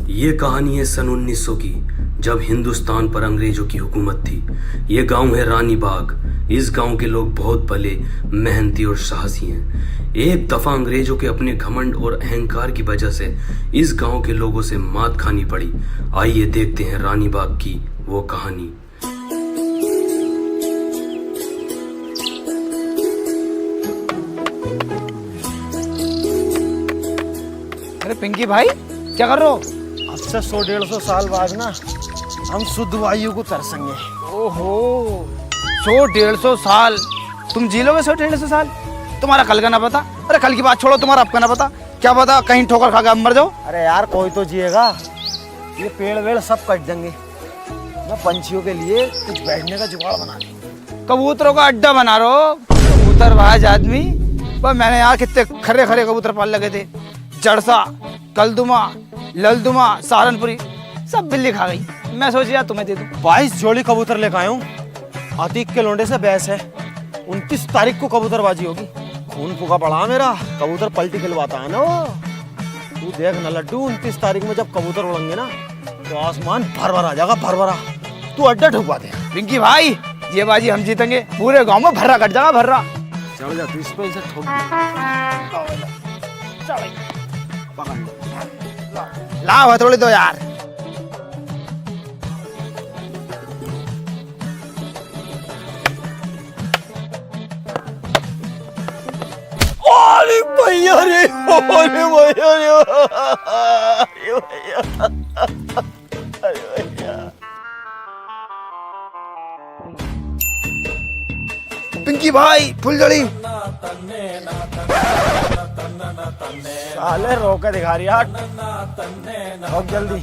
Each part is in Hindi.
ये कहानी है सन 1900 की, जब हिंदुस्तान पर अंग्रेजों की हुकूमत थी। ये गांव है रानी बाग। इस गांव के लोग बहुत भले, मेहनती और साहसी हैं। एक दफा अंग्रेजों के अपने घमंड और अहंकार की वजह से इस गांव के लोगों से मात खानी पड़ी। आइए देखते हैं रानी बाग की वो कहानी। अरे पिंकी भाई, क्या कर रहे हो? अब से 100-150 साल बाद ना हम शुद्ध वायु को तरसेंगे। ओहो, 100-150 साल तुम जी लोगे? 100-150 साल? तुम्हारा कल का ना पता। अरे कल की बात छोड़ो, तुम्हारा अब का ना पता। क्या पता कहीं ठोकर खा के मर जाओ। अरे यार कोई तो जिएगा, ये पेड़ वेड़ सब कट देंगे। मैं पंछियों के लिए कुछ बैठने का जुगाड़ बना दूं। कबूतरों का अड्डा बना रहे हो? कबूतरबाज आदमी। पर मैंने यहाँ कितने खरे खरे कबूतर पाल लगे थे। जड़सा, कलदुमा, ललदुमा, सहारनपुरी, सब बिल्ली खा गई। मैं सोचा तुम्हें दे दूं। 22 जोड़ी कबूतर लेकर आया हूँ। आतिक के लोंडे से बहस है। 29 तारीख को कबूतरबाजी होगी। खून फूका पड़ा मेरा, कबूतर पलटी खिलवाता है ना वो। तू देख ना लड्डू, 29 तारीख में जब कबूतर उड़ेंगे ना तो आसमान भर भर आ जाएगा, भर भरा। तू अड्डा ठुकवा दे। पिंकी भाई, ये बाजी हम जीतेंगे। पूरे गांव में भर्रा कट जाएगा, भर्रा। चढ़ जा तू इस पे, इसे ठोक ला हथौड़ी दो यार। अरे भैया रे, अरे भैया रे, अरे भैया, अरे भैया। पिंकी भाई, फुलझड़ी। साले रोके दिखा रही यार, बहुत जल्दी।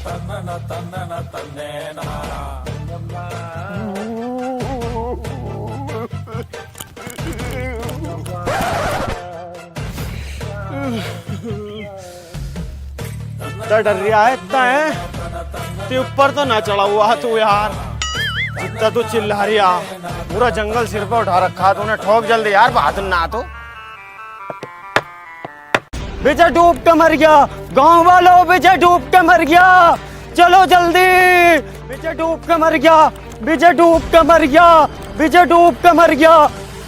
इतना डर रहा है, इतना है। ते ऊपर तो ना चढ़ा हुआ तू यार, जितना तू चिल्ला रही आ। पूरा जंगल सिर पे उठा रखा तूने। ठोक जल्दी यार, बहादुर ना तो। विजय डूब के मर गया, गांव वालों विजय डूब के मर गया, चलो जल्दी। विजय डूब के मर गया, विजय डूब के मर गया, विजय डूब के मर गया,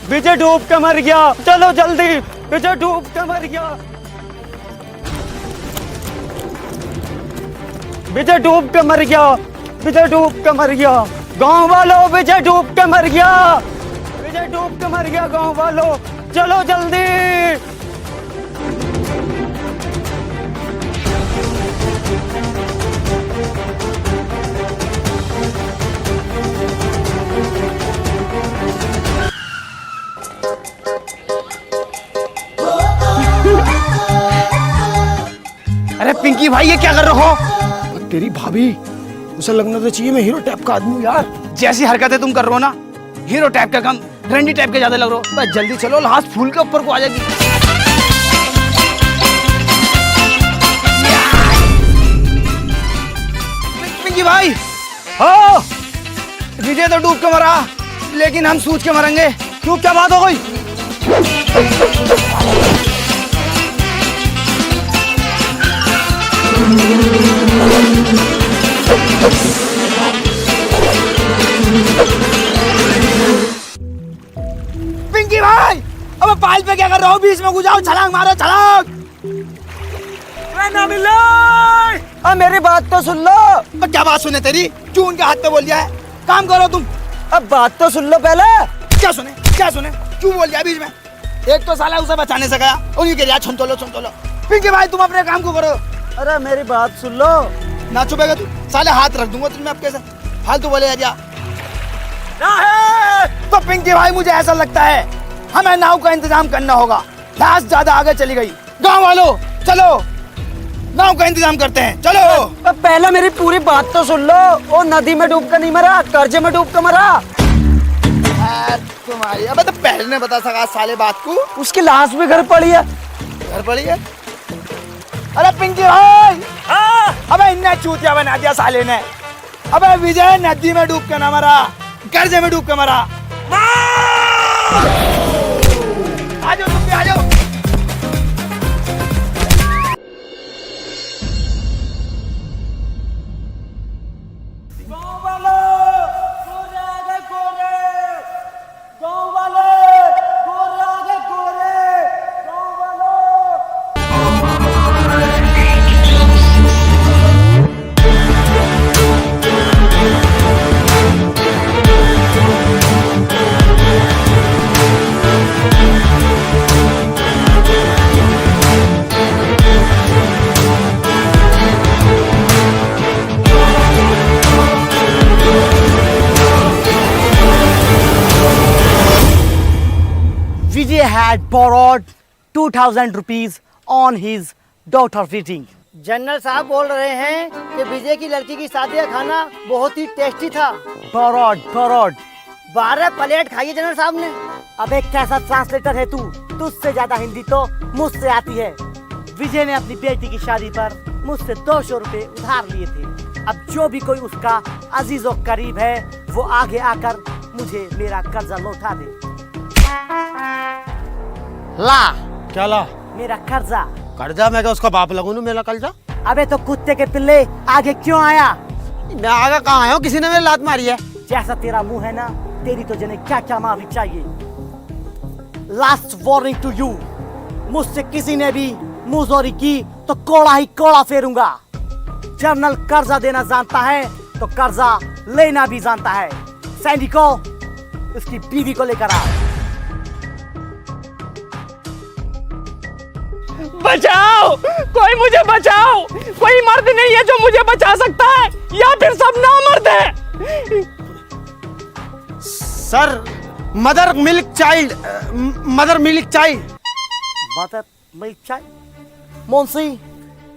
विजय डूब के मर गया, चलो जल्दी। विजय डूब के मर गया, विजय डूब के मर गया, विजय डूब के मर गया, गांव वालों विजय डूब के मर गया, विजय डूब के मर गया, गांव वालों चलो जल्दी। अरे पिंकी भाई, ये क्या कर रहे हो? तेरी भाभी, उसे लगना तो चाहिए मैं हीरो टाइप का आदमी हूँ यार। जैसी हरकतें तुम कर रहे हो ना, हीरो टाइप का कम, रंडी टाइप के ज्यादा लग रहे हो। बस जल्दी चलो, लास्ट फूल के ऊपर को आ जाएगी। पिंकी भाई, हाँ विजय तो डूब के मरा, लेकिन हम सूझ के मरेंगे। क्यों, क्या बात हो गई? पिंकी भाई, अब पाल पे क्या कर रहे हो? बीच में घुस जाओ, छलांग मारो, छलांग। ना मिला। अब मेरी बात तो सुन लो। अब क्या बात सुने तेरी? क्यों उनके हाथ पे बोल दिया है? काम करो तुम। अब बात तो सुन लो पहले। क्या सुने, क्या सुने? क्यों बोल दिया बीच में? एक तो साला उसे बचाने से गया, उन्हीं के लिए छंतोलो छंतोलो। पिंकी भाई, तुम अपने काम को करो। अरे मेरी बात सुन लो। ना चुपेगा तू, साले हाथ रख दूंगा तुझमें। अब कैसे फालतू बोले जा? तो पिंकी भाई, मुझे ऐसा लगता है हमें नाव का इंतजाम करना होगा। लाश ज्यादा आगे चली गई। गांव वालों चलो, नाव का इंतजाम करते हैं, चलो। अब पहले मेरी पूरी बात तो सुन लो। वो नदी में डूब कर नहीं मरा, कर्जे में डूब कर मरा। तुम्हारी अब तो पहले बता सका साले बात को। उसकी लाश भी घर पड़ी है। घर पड़ी है? अरे पिंकी भाई, अबे इन्हें चूतिया बना दिया साले ने। अबे विजय नदी में डूब के ना मरा, कर्जे में डूब के मरा। आ जाओ तुम भी, आ जाओ। had borrowed 2,000 rupees on his daughter wedding. General साहब बोल रहे हैं कि विजय की लड़की की शादी का खाना बहुत ही टेस्टी था। Borrowed. 12 प्लेट खाई है जनरल साहब ने। अबे कैसा ट्रांसलेटर है तू? तुझसे ज्यादा हिंदी तो मुझसे आती है। विजय ने अपनी बेटी की शादी पर मुझसे 200 रुपए उधार लिए थे। अब जो भी कोई उसका अजीज और करीब है वो आगे आकर मुझे मेरा कर्जा लौटा दे। ला क्या ला? मेरा कर्जा। कर्जा? मैं क्या उसका बाप लगूं? मेरा कर्जा? अबे तो कुत्ते के पिल्ले आगे क्यों आया? मैं आगे कहाँ आया हूँ? किसी ने मेरी लात मारी है। जैसा तेरा मुंह है ना, तेरी तो जने क्या क्या मारनी चाहिए। लास्ट वार्निंग टू यू, मुझसे किसी ने भी मुंहजोरी की तो कोड़ा ही कोड़ा फेरूंगा। जनरल कर्जा देना जानता है तो कर्जा लेना भी जानता है। सैनिकों, उसकी बीवी को लेकर आओ। बचाओ, कोई मुझे बचाओ। कोई मर्द नहीं है जो मुझे बचा सकता है, या फिर सब नामर्द है। Sir, mother milk child. Mother milk चाय। मुंशी,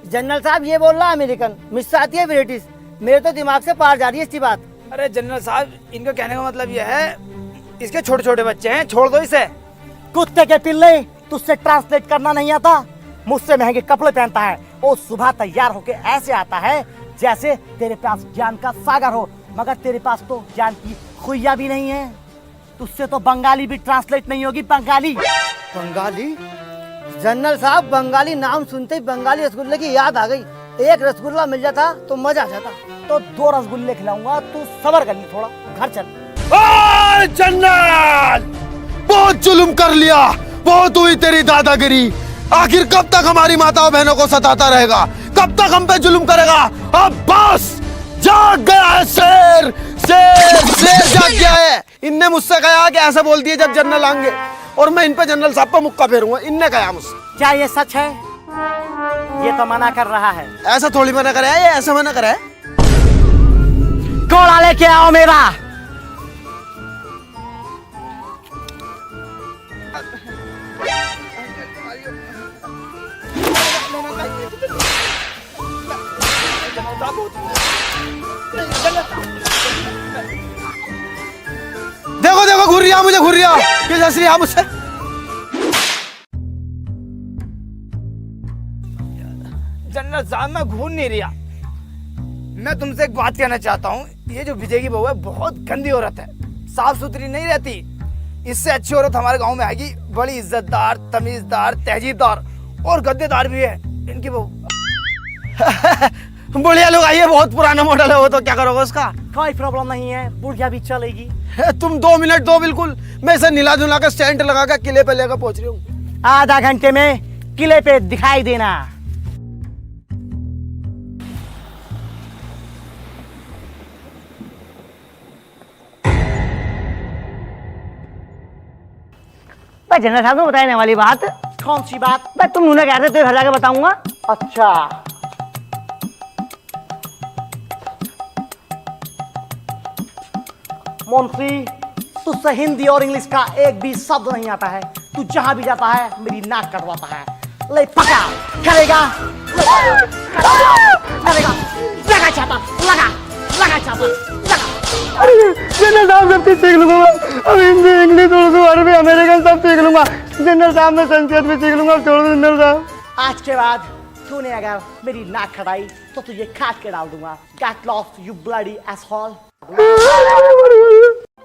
जनरल साहब ये बोल रहा है अमेरिकन, मुझसे आती है ब्रिटिश। मेरे तो दिमाग से पार जा रही है इसकी बात। अरे जनरल साहब, इनका कहने का मतलब यह है, इसके छोटे छोटे बच्चे हैं, छोड़ दो इसे। कुत्ते के पिल्ले, तुझसे ट्रांसलेट करना नहीं आता? मुझसे महंगे कपड़े पहनता है और सुबह तैयार होके ऐसे आता है जैसे तेरे पास ज्ञान का सागर हो, मगर तेरे पास तो ज्ञान की खुइया भी नहीं है। तुझसे तो बंगाली भी ट्रांसलेट नहीं होगी। बंगाली? जनरल साहब, बंगाली नाम सुनते ही बंगाली रसगुल्ले की याद आ गई। एक रसगुल्ला मिल जाता तो मजा आ जाता। तो 2 रसगुल्ले खिलाऊंगा, तू सबर कर ली थोड़ा, घर चल। जनरल, बहुत जुल्म कर लिया, बहुत हुई तेरी दादागिरी। आखिर कब तक हमारी माताओं बहनों को सताता रहेगा? कब तक हम पे जुल्म करेगा? अब बस, जाग गया है शेर, शेर जाग गया है। इनने मुझसे कहा कि ऐसा बोल दिए जब जनरल आएंगे, और मैं इन पे जनरल साहब को मुक्का फेरूंगा। इनने कहा मुझसे। क्या ये सच है? ये तो मना कर रहा है। ऐसा थोड़ी मना करे है, ये ऐसा मना करे है। कोड़ा लेके आओ मेरा। देखो देखो, घुर्रिया मुझे, घुर्रिया किस हंस रही है मुझसे। जनरल साहब, मैं घूर नहीं रहा। मैं तुमसे एक बात कहना चाहता हूँ, ये जो विजय की बहू है बहुत गंदी औरत है, साफ सुथरी नहीं रहती। इससे अच्छी औरत हमारे गांव में आएगी, बड़ी इज्जतदार, तमीजदार, तहजीबदार और गद्देदार भी है इनकी बहू। बुढ़िया लोग आइए, बहुत पुराना मॉडल है वो, तो क्या करोगे उसका? कोई प्रॉब्लम नहीं है, बुढ़िया भी चलेगी। तुम 2 मिनट दो, बिल्कुल मैं इसे नीला धुला कर स्टैंड लगा कर किले पे लेकर पहुंच रही हूँ। आधा घंटे में किले पे दिखाई देना। जनरल साहब को बताने वाली बात। कौन सी बात? मैं तुम उन्हें कहते तो घर जाके बताऊंगा। अच्छा, मुंशी, तुझसे हिंदी और इंग्लिश का एक भी शब्द नहीं आता है। तू जहां भी जाता है मेरी नाक कटवाता है। ले पका, करेगा, करेगा, लगा छापा, लगा छापा, लगा। जनरल साहब सब कुछ सीख लूंगा। अब हिंदी, इंग्लिश, उर्दू, अरबी, अमेरिकन सब सीख लूंगा। जनरल साहब मैं संस्कृत भी सीख लूंगा। छोड़ दो जनरल साहब। आज के बाद तूने अगर मेरी नाक खटाई तो तुझे काट के डाल दूंगा। Get lost, you bloody asshole।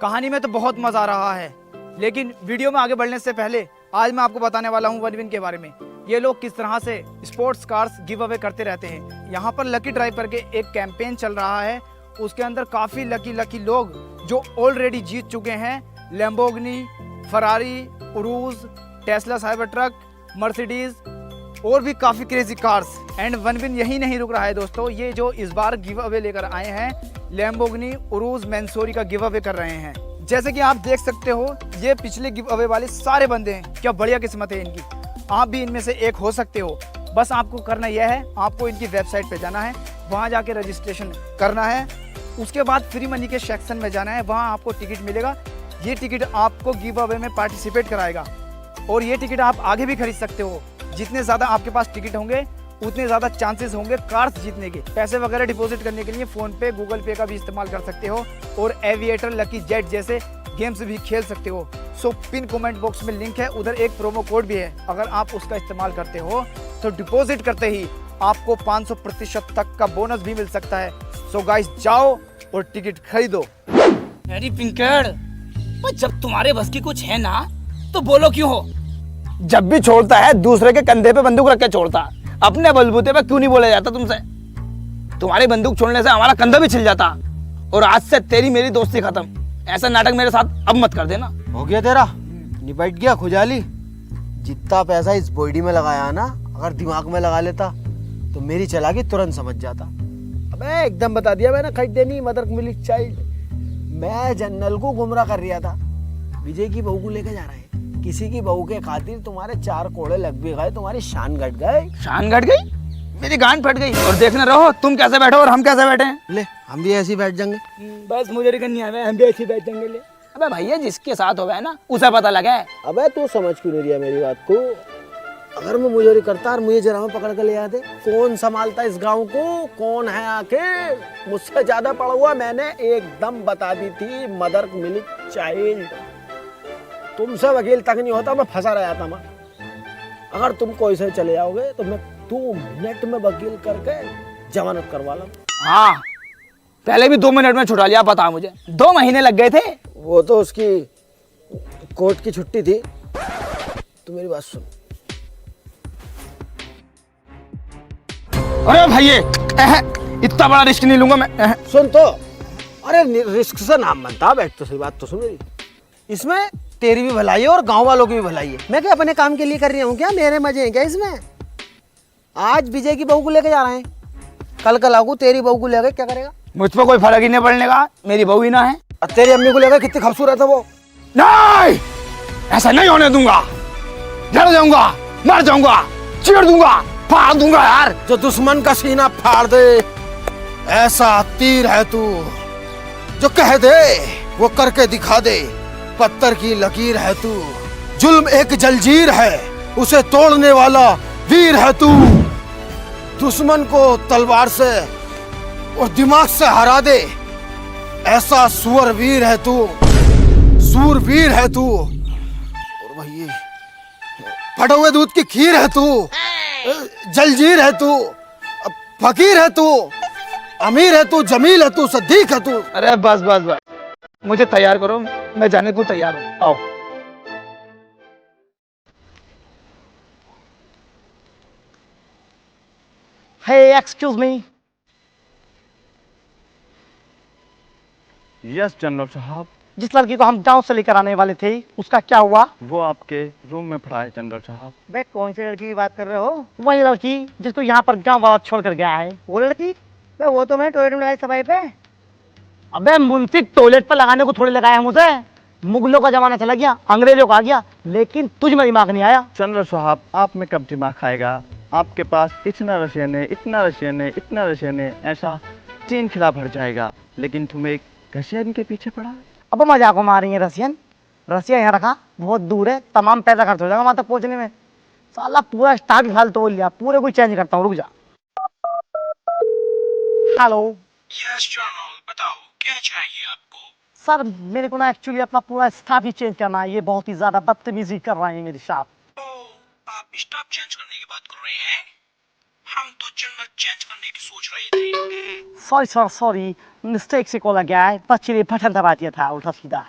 कहानी में तो बहुत मजा आ रहा है, लेकिन वीडियो में आगे बढ़ने से पहले आज मैं आपको बताने वाला हूँ वनविन के बारे में। ये लोग किस तरह से स्पोर्ट्स कार्स गिव अवे करते रहते हैं। यहाँ पर लकी ड्राइव करके एक कैंपेन चल रहा है, उसके अंदर काफी लकी लोग जो ऑलरेडी जीत चुके हैं Lamborghini, Ferrari, Urooj, Tesla cyber truck, Mercedes और भी काफी क्रेजी कार्स। एंड वनविन यही नहीं रुक रहा है दोस्तों, ये जो इस बार गिव अवे लेकर आए हैं लैम्बोर्गिनी उरूज मैंसोरी का गिव अवे कर रहे हैं। जैसे कि आप देख सकते हो, ये पिछले गिव अवे वाले सारे बंदे हैं। क्या बढ़िया किस्मत है इनकी, आप भी इनमें से एक हो सकते हो। बस आपको करना यह है, आपको इनकी वेबसाइट पे जाना है, वहाँ जाके रजिस्ट्रेशन करना है, उसके बाद फ्री मनी के सेक्शन में जाना है, वहाँ आपको टिकट मिलेगा। ये टिकट आपको गिव अवे में पार्टिसिपेट कराएगा। और ये टिकट आप आगे भी खरीद सकते हो। जितने ज़्यादा आपके पास टिकट होंगे उतने ज़्यादा चांसेस होंगे कार्स जीतने के। पैसे वगैरह डिपॉजिट करने के लिए फ़ोन पे, गूगल पे का भी इस्तेमाल कर सकते हो और एविएटर, लकी जेट जैसे गेम्स भी खेल सकते हो। सो पिन कमेंट बॉक्स में लिंक है, उधर एक प्रोमो कोड भी है। अगर आप उसका इस्तेमाल करते हो तो डिपॉजिट करते ही आपको 500% तक का बोनस भी मिल सकता है। सो गाइस जाओ और टिकट खरीदो। अरे पिंकड़, पर जब तुम्हारे बस की कुछ है ना तो बोलो क्यों हो? जब भी छोड़ता है दूसरे के कंधे पे बंदूक रख के छोड़ता, अपने बलबूते पे क्यों नहीं बोला जाता तुमसे? तुम्हारी बंदूक छोड़ने से हमारा कंधा भी छिल जाता। और आज से तेरी मेरी दोस्ती खत्म। ऐसा नाटक मेरे साथ अब मत कर देना। हो गया तेरा, निपट गया खुजाली। जितना पैसा इस बॉडी में लगाया ना, अगर दिमाग में लगा लेता तो मेरी चालाकी तुरंत समझ जाता। अबे एकदम बता दिया मैंने, खरीदे नहीं मदर मिल्क चाइल्ड। मैं जनरल को गुमराह कर रहा था, विजय की बहू को लेके जा रहा है। किसी की बहू के खातिर तुम्हारे 4 कोड़े लग भी गए, तुम्हारी शान घट गए। शान घट गई, मेरी गांड फट गई। और देखने रहो तुम कैसे बैठो और हम कैसे बैठे हैं। ले हम भी ऐसे ही बैठ जाएंगे। बस मुझे करनी है, हम भी ऐसी बैठ जाएंगे। ले अबे भैया जिसके साथ हो गया ना उसे पता लगा है। अबे तू समझ क्यों नहीं रहा मेरी बात को? अगर मैं मुझे करता और मुझे जरा में पकड़ के ले आते, कौन संभालता इस गांव को? कौन है आखिर? मुझसे ज्यादा पड़ा हुआ मैंने एकदम बता दी थी, मदर मिल्क चाइल्ड। तुमसे वकील तक नहीं होता, मैं फंसा रहा था। मैं अगर तुम कोई से चले जाओगे तो मैं 2 मिनट में वकील करके जमानत करवा लूं। हाँ पहले भी 2 मिनट में छुड़ा लिया, पता मुझे 2 महीने लग गए थे। वो तो उसकी कोर्ट की छुट्टी थी। तू मेरी बात सुन। अरे भैया इतना बड़ा रिस्क नहीं लूंगा मैं। सुन तो, अरे रिस्क से नाम बनता। बैठ तो सही बात तो सुन मेरी। इसमें तेरी भी भलाई है और गांव वालों की भी भलाई है। मैं क्या अपने काम के लिए कर रही हूँ क्या? मेरे मजे हैं क्या इसमें? आज विजय की बहू को लेके जा रहे हैं, कल लागू तेरी बहू को लेके क्या करेगा? मुझ पर कोई फर्क ही नहीं पड़ने का, मेरी बहू ही ना है। और तेरी अम्मी को लेकर कितनी खूबसूरत है वो। नहीं ऐसा नहीं होने दूंगा। जल जाऊंगा, मर जाऊंगा, चीर दूंगा, फाड़ दूंगा यार। जो दुश्मन का सीना फाड़ दे, ऐसा तीर है तू। जो कह दे वो करके दिखा दे, पत्थर की लकीर है तू। जुल्म एक जंजीर है, उसे तोड़ने वाला वीर है तू। दुश्मन को तलवार से और दिमाग से हरा दे, ऐसा सुअर वीर है तू। सूरवीर है तू। और वही फटे हुए दूध की खीर है तू। जलजीर है तू, फकीर है तू, अमीर है तू, जमील है तू, सदीक है तू। अरे बस बस बस, मुझे तैयार करो, मैं जाने को तैयार हूँ। आओ। Hey, excuse me. Yes general साहब, जिस लड़की को हम गांव से लेकर आने वाले थे उसका क्या हुआ? वो आपके रूम में पड़ा है जनरल साहब। बे कौन सी लड़की की बात कर रहे हो? वही लड़की जिसको यहाँ पर गांव वाला छोड़ कर गया है, वो लड़की? बे वो तो मैं टॉयलेट में लगाई सफाई पे। अबे मुंशी टॉयलेट पर लगाने को थोड़ी लगाया है मुझे। मुगलों का जमाना चला गया, अंग्रेजों का आ गया, लेकिन तुझ में दिमाग नहीं आया। जनरल साहब, आप में कब दिमाग आएगा? आपके पास इतना रशियन है, इतना रशियन है, इतना रशियन है, ऐसा 3 खिला भर जाएगा, लेकिन तुम एक रशियन के पीछे पड़ा। अब मजाक को मार रही है रशियन? रशिया यहाँ रखा, बहुत दूर है, तमाम पैसा खर्च हो जाएगा वहां तक पहुंचने में। साला पूरा स्टाफ भी फालतू बोल लिया, पूरे को चेंज करता हूँ, रुक जा। हेलो यस जनरल, बताओ क्या चाहिए आपको? सर, मेरे को ना एक्चुअली अपना पूरा स्टाफ ही चेंज करना है। ये बहुत ही ज्यादा बदतमीजी कर रहे हैं मेरे साथ। आप स्टाफ चेंज करने की बात कर रहे हैं? हम तो जनरल चेंज करने की सोच रहे थे। सॉरी सर, सॉरी, मिस्टेक से कॉल गया है, बच्चे ने बटन दबा दिया था उल्टा सीधा।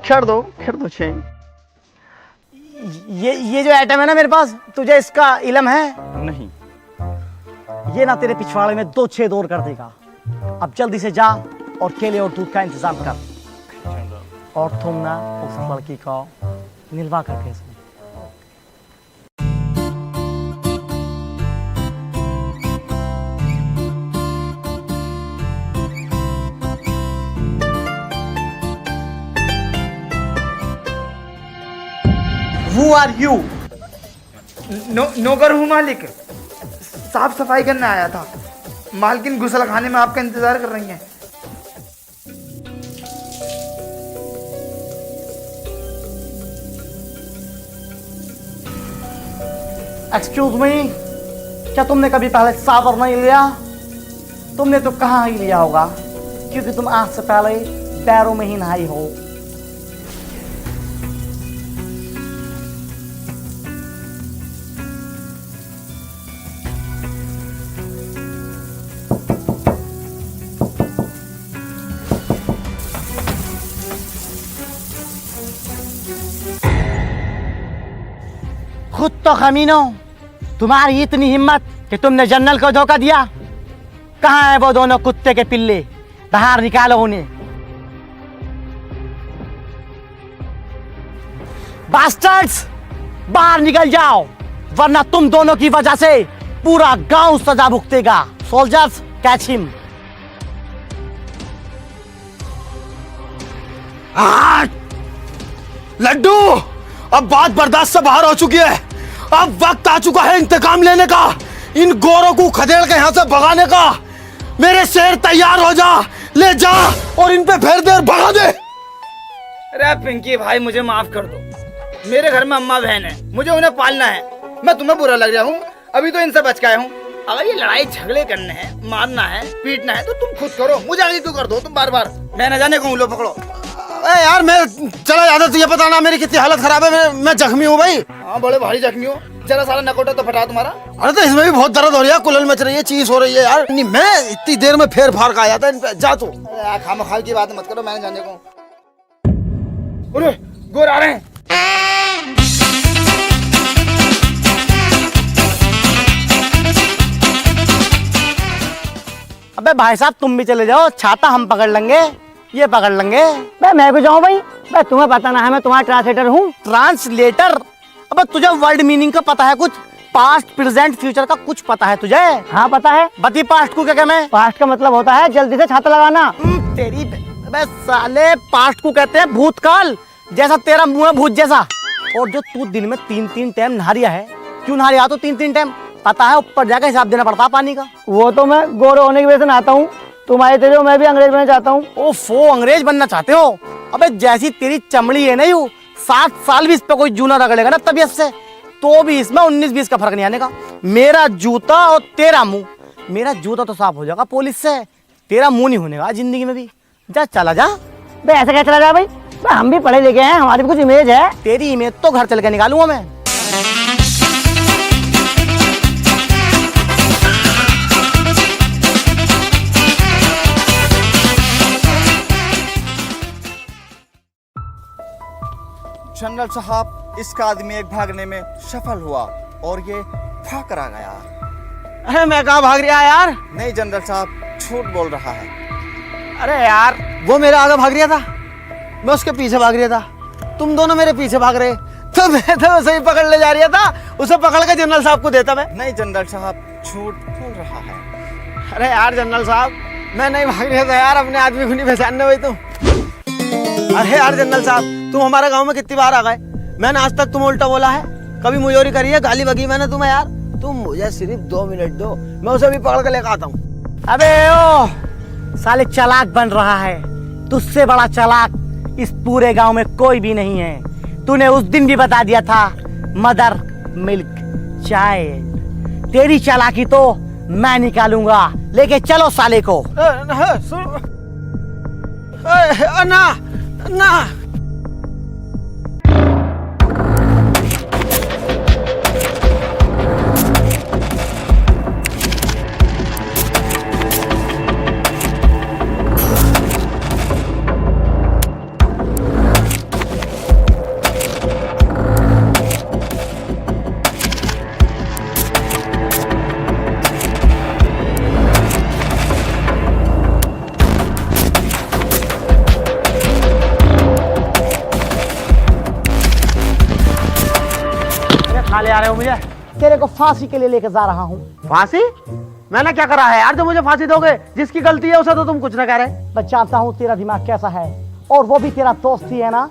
कर दो चेंज। ये जो आइटम है ना मेरे पास, तुझे इसका इल्म है? नहीं। ये ना तेरे पिछवाड़े में 2 छेद और कर देगा। अब जल्दी से जा और केले और दूध का इंतजाम कर। और तुम ना उस लड़की को निलवा करके इसमें। Who are you? नौकर हूँ मालिक, साफ सफाई करने आया था। मालकिन गुसल खाने में आपका इंतजार कर रही हैं। एक्सक्यूज मी, क्या तुमने कभी पहले शावर नहीं लिया? तुमने तो कहाँ ही लिया होगा, क्योंकि तुम आज से पहले पैरों में ही नहाई हो। खुद तो खमीनो, तुम्हारी इतनी हिम्मत कि तुमने जनरल को धोखा दिया। कहाँ है वो दोनों कुत्ते के पिल्ले? बाहर निकालो उन्हें। बास्टर्ड्स, बाहर निकल जाओ, वरना तुम दोनों की वजह से पूरा गांव सजा भुगतेगा। Soldiers, catch him. लड्डू, अब बात बर्दाश्त से बाहर हो चुकी है। अब वक्त आ चुका है इंतकाम लेने का, इन गोरों को खदेड़ के यहाँ से भगाने का। मेरे शेर तैयार हो जा, ले जा और इन पे फेर दे और भगा दे। अरे पिंकी भाई, मुझे माफ कर दो। मेरे घर में अम्मा बहन है, मुझे उन्हें पालना है। मैं तुम्हें बुरा लग रहा हूँ, अभी तो इनसे बच के आया हूँ। अगर ये लड़ाई झगड़े करने हैं, मारना है, पीटना है, तो तुम खुद करो, मुझे आगे क्यों कर दो तुम बार बार? मैं न जाने कहूँ, लो पकड़ो। अरे यार, मैं चला जाता, तुझे पता ना मेरी कितनी हालत खराब है। मैं जख्मी हूँ भाई। हाँ, बड़े भारी जख्मी हो। जरा सारा नकोटा तो फटा तुम्हारा। अरे तो इसमें भी बहुत दर्द हो रही है, कुलल मच रही है, चीज हो रही है यार। नहीं, मैं इतनी देर में फेर फार का आया था इन पे। जा तू। खामखाल की बात मत करो, मैंने जाने को। अरे गोर आ रहे हैं। अबे भाई साहब, तुम भी चले जाओ, छाता हम पकड़ लेंगे, ये पकड़ लेंगे। मैं भी जाऊं भाई? तुम्हें पता ना है मैं तुम्हारा ट्रांसलेटर हूँ। ट्रांसलेटर? अबे तुझे वर्ड मीनिंग का पता है कुछ? पास्ट, प्रेजेंट, फ्यूचर का कुछ पता है तुझे? हाँ पता है। बती पास्ट को क्या कहते हैं? पास्ट का मतलब होता है जल्दी से छाता लगाना। तेरी अबे साले, पास्ट को कहते हैं भूतकाल, जैसा तेरा मुंह है भूत जैसा। और जो तू दिन में 3-3 टाइम नहा रिया है, क्यों नहा रिया? तो 3-3 टाइम पता है, ऊपर जाकर हिसाब देना पड़ता है पानी का। वो तो मैं गोरे होने की वजह से नहाता हूँ, तुम्हारे तेरे मैं भी अंग्रेज बनना चाहता हूँ। ओफो, अंग्रेज बनना चाहते हो? अबे जैसी तेरी चमड़ी है ना, यू 7 साल भी इस पे कोई जूना रगड़ेगा ना तबीयत से, तो भी इसमें 19-20 का फर्क नहीं आने का। मेरा जूता और तेरा मुंह, मेरा जूता तो साफ हो जाएगा पुलिस से, तेरा मुंह नहीं होने का जिंदगी में भी। जा, चला जा। बे ऐसे क्या चला जा भाई? हम भी पढ़े लिखे हैं, हमारी भी कुछ इमेज है। तेरी इमेज तो घर चल के निकालूंगा मैं। जनरल साहब, इसका आदमी एक भागने में सफल हुआ और ये भाग कर आ गया। अरे मैं कहाँ भाग रहा यार? नहीं जनरल साहब, झूठ बोल रहा है। अरे यार, वो मेरे आगे भाग रहा था, मैं उसके पीछे भाग रहा था। तुम दोनों मेरे पीछे भाग रहे, तो मैं तो उसे ही पकड़ ले जा रहा था। उसे पकड़ के जनरल साहब को देता मैं। नहीं जनरल साहब, झूठ बोल रहा है। अरे यार जनरल साहब, मैं नहीं भाग रहा था यार, अपने आदमी को नहीं पहचानने हुई तुम। अरे यार जनरल साहब, तुम हमारे गांव में कितनी बार आ गए, मैंने आज तक तुम उल्टा बोला है? कभी मुजोरी करी है, गाली बगी मैंने तुम्हें यार? तुम मुझे सिर्फ 2 मिनट दो, मैं उसे भी पकड़ के लेकर आता हूँ। अबे ओ साले, चालाक बन रहा है। तुझसे बड़ा चालाक इस पूरे गांव में कोई भी नहीं है। तूने उस दिन भी बता दिया था, मदर मिल्क चाइल्ड। तेरी चालाकी तो मैं निकालूंगा, लेके चलो साले को। ना ना, ले आ रहे हो मुझे? तेरे को फांसी के लिए लेकर जा रहा हूँ। फांसी? मैंने क्या करा है यार जो मुझे फांसी दोगे? जिसकी गलती है उसे तो तुम कुछ ना कह रहे। मैं जानता हूँ तेरा दिमाग कैसा है, और वो भी तेरा दोस्त ही है ना।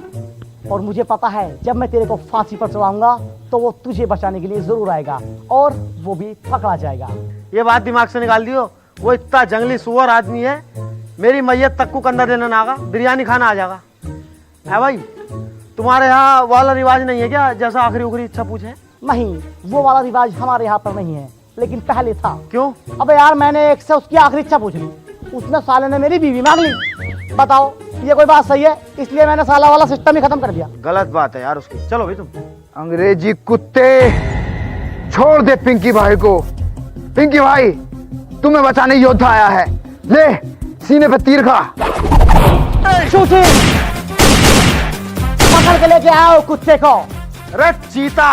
और मुझे पता है जब मैं तेरे को फांसी पर चढ़ाऊंगा तो वो तुझे बचाने के लिए जरूर आएगा, और वो भी पकड़ा जाएगा। ये बात दिमाग से निकाल दियो। वो इतना जंगली सुअर आदमी है, मेरी मैयत तक को कंधा देने ना आगा, बिरयानी खाना आ जाएगा। है भाई, तुम्हारे यहाँ वाला रिवाज नहीं है क्या, जैसा आखिरी उखरी इच्छा पूछे? नहीं, वो वाला रिवाज हमारे यहाँ पर नहीं है, लेकिन पहले था। क्यों? अबे यार, मैंने एक से उसकी आखिरी इच्छा पूछ ली, उसने साले ने मेरी बीवी मांग ली। बताओ, ये कोई बात सही है? इसलिए मैंने साला वाला सिस्टम ही खत्म कर दिया। गलत बात है यार उसकी। चलो भाई तुम। अंग्रेजी कुत्ते, छोड़ दे पिंकी भाई को। पिंकी भाई, तुम्हें बचाने योद्धा आया है, ले सीने पे तीर खा। शूटिंग पकड़ के लेके आओ कुत्ते को। अरे चीता,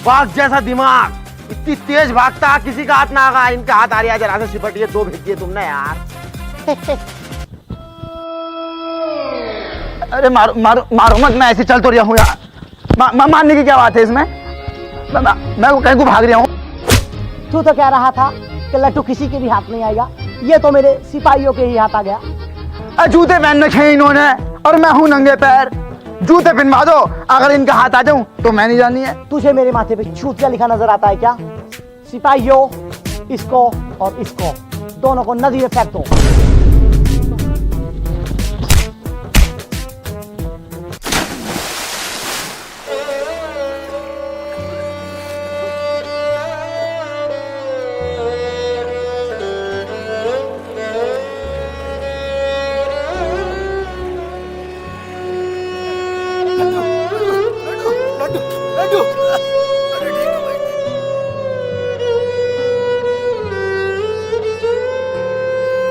बाघ जैसा दिमाग, इतनी तेज भागता, किसी का हाथ ना आगा, इनके हाथ आ रही है, जरा से सिपटिए, 2 भेज दिए तुमने यार। अरे मारो मारो मारो मत, मैं ऐसे चल तो रहा हूँ यार। मारने की क्या बात है इसमें? मैं कहीं को भाग रहा हूँ। तू तो कह रहा था कि लट्टू किसी के भी हाथ नहीं आएगा, ये तो मेरे सिपाहियों के ही हाथ आ गया। जूते पहन रखे इन्होंने और मैं हूँ नंगे पैर। जूते पहनवा दो, अगर इनका हाथ आ जाऊं तो मैं नहीं जानी है। तुझे मेरे माथे पे छूतिया लिखा नजर आता है क्या? सिपाहियों, इसको और इसको दोनों को नदी में फेंक दो।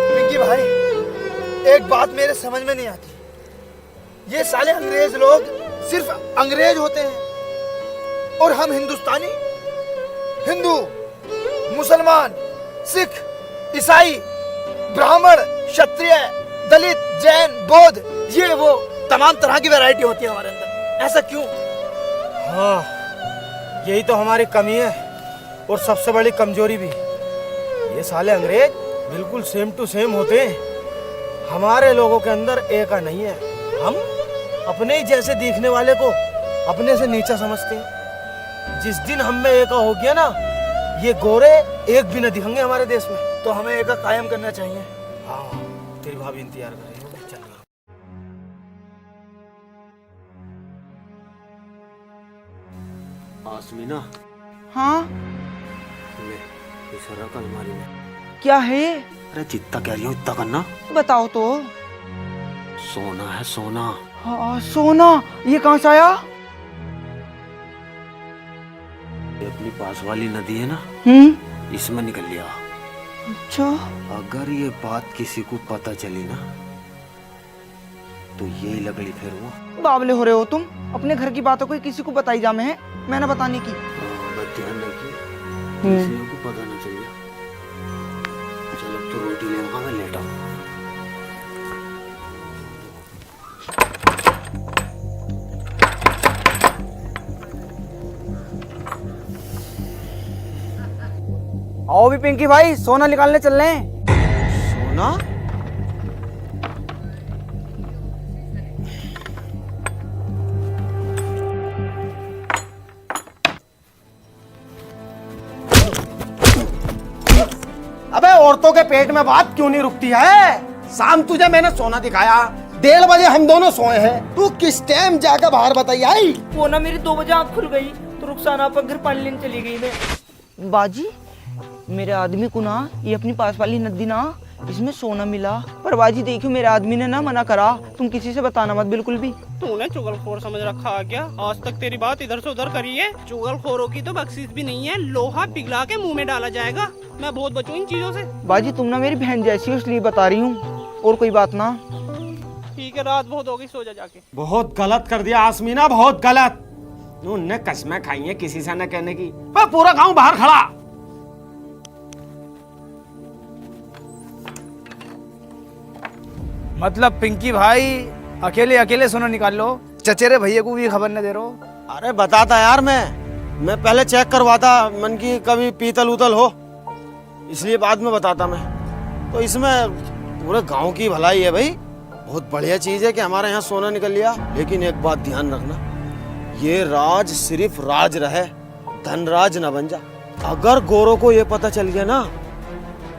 पिंकी भाई, एक बात मेरे समझ में नहीं आती, ये साले अंग्रेज लोग सिर्फ अंग्रेज होते हैं और हम हिंदुस्तानी, हिंदू, मुसलमान, सिख, ईसाई, ब्राह्मण, क्षत्रिय, दलित, जैन, बौद्ध, ये वो तमाम तरह की वैरायटी होती है हमारे अंदर। ऐसा क्यों? हाँ, यही तो हमारी कमी है और सबसे बड़ी कमजोरी भी। ये साले अंग्रेज बिल्कुल सेम टू सेम होते हैं, हमारे लोगों के अंदर एका नहीं है। हम अपने ही जैसे दिखने वाले को अपने से नीचा समझते हैं। जिस दिन हम में एका हो गया ना, ये गोरे एक भी न दिखेंगे हमारे देश में। तो हमें एका कायम करना चाहिए। हाँ, तेरी भाभी इंतजार कर रही है, चल। आसमीना, हाँ, ले इस रख अलमारी में। क्या है? अरे जितना कह रही हूँ इतना करना। बताओ तो। सोना है सोना। हाँ, सोना? ये कहाँ से आया? ये अपनी पास वाली नदी है ना, इसमें निकल लिया। अच्छा। अगर ये बात किसी को पता चली ना, तो यही लगड़ी फेरूंगा। बावले हो रहे हो तुम, अपने घर की बातों को किसी को बताई जा में है, मैंने बताने की। मैं ध्यान रखिए, किसी को पता ना चलिए। चलो अब तो रोटी ले, मैं लेटा हूँ। आओ भी पिंकी भाई, सोना निकालने चल रहे हैं। सोना? अबे औरतों के पेट में बात क्यों नहीं रुकती है? शाम तुझे मैंने सोना दिखाया, 1:30 बजे हम दोनों सोए हैं, तू किस टाइम जाकर बाहर बताई आई? वो ना मेरी 2 बजे आँख खुल गई तो रुखसाना पर घर पानी लेने चली गई मैं। बाजी, मेरे आदमी को ना ये अपनी पास वाली नदी ना, इसमें सोना मिला। पर बाजी देखियो, मेरे आदमी ने ना मना करा, तुम किसी से बताना मत बिल्कुल भी। तूने चुगलखोर समझ रखा है क्या? आज तक तेरी बात इधर से उधर करी है। चुगलखोरों की तो बख्शीश भी नहीं है, लोहा पिघला के मुंह में डाला जाएगा। मैं बहुत बचूं इन चीजों से। बाजी तुम ना मेरी बहन जैसी हो, इसलिए बता रही हूँ, और कोई बात ना। ठीक है, रात बहुत होगी, सो जा जाके। बहुत गलत कर दिया आसमीना, बहुत गलत। उनने कसमें खाई है किसी से न कहने की, पर पूरा गांव बाहर खड़ा। मतलब पिंकी भाई अकेले अकेले सोना निकाल लो, चचेरे भैया को भी खबर न दे रहो। अरे बताता यार, मैं पहले चेक करवाता मन की कभी पीतल उतल हो, इसलिए बाद में बताता मैं। तो इसमें पूरे गांव की भलाई है भाई, बहुत बढ़िया चीज है कि हमारे यहाँ सोना निकल लिया। लेकिन एक बात ध्यान रखना, ये राज सिर्फ राज रहे, धनराज न बन जा। अगर गोरों को ये पता चल गया ना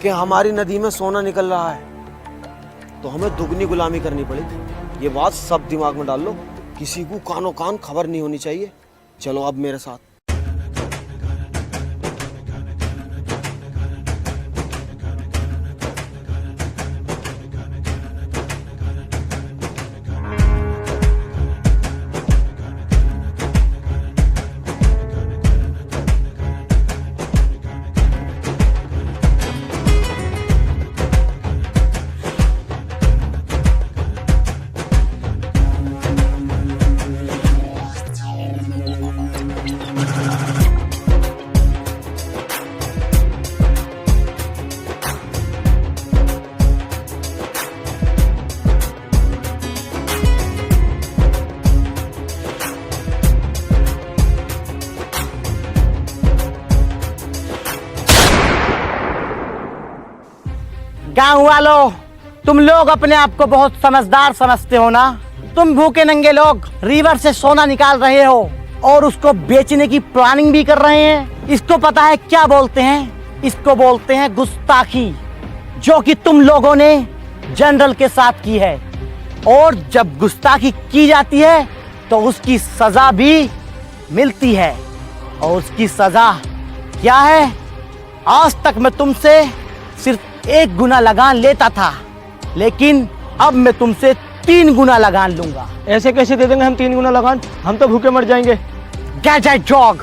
कि हमारी नदी में सोना निकल रहा है, तो हमें दुगनी गुलामी करनी पड़ेगी। ये बात सब दिमाग में डाल लो, किसी को कानो कान खबर नहीं होनी चाहिए। चलो अब मेरे साथ। गांव वालों, तुम लोग अपने आप को बहुत समझदार समझते हो ना। तुम भूखे नंगे लोग रिवर से सोना निकाल रहे हो और उसको बेचने की प्लानिंग भी कर रहे हैं। इसको पता है क्या बोलते हैं? इसको बोलते हैं गुस्ताखी, जो कि तुम लोगों ने जनरल के साथ की है। और जब गुस्ताखी की जाती है तो उसकी सजा भी मिलती है। और उसकी सजा क्या है? आज तक मैं तुमसे सिर्फ 1 गुना लगान लेता था, लेकिन अब मैं तुमसे 3 गुना लगान लूंगा। ऐसे कैसे दे देंगे हम 3 गुना लगान? हम तो भूखे मर जाएंगे। Get that dog!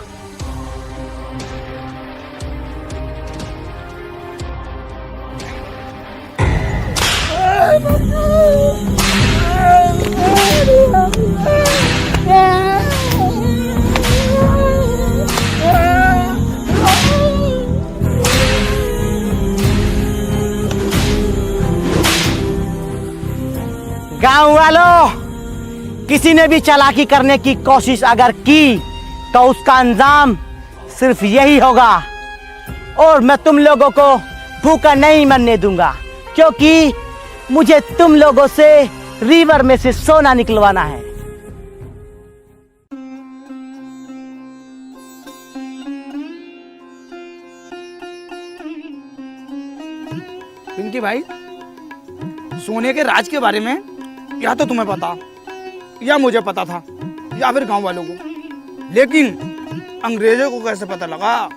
गांव वालों, किसी ने भी चालाकी करने की कोशिश अगर की तो उसका अंजाम सिर्फ यही होगा। और मैं तुम लोगों को भूखा नहीं मरने दूंगा, क्योंकि मुझे तुम लोगों से रिवर में से सोना निकलवाना है। पिंकी भाई, सोने के राज के बारे में या तो तुम्हें पता या मुझे पता था या फिर गांव वालों को, लेकिन अंग्रेजों को कैसे पता लगा?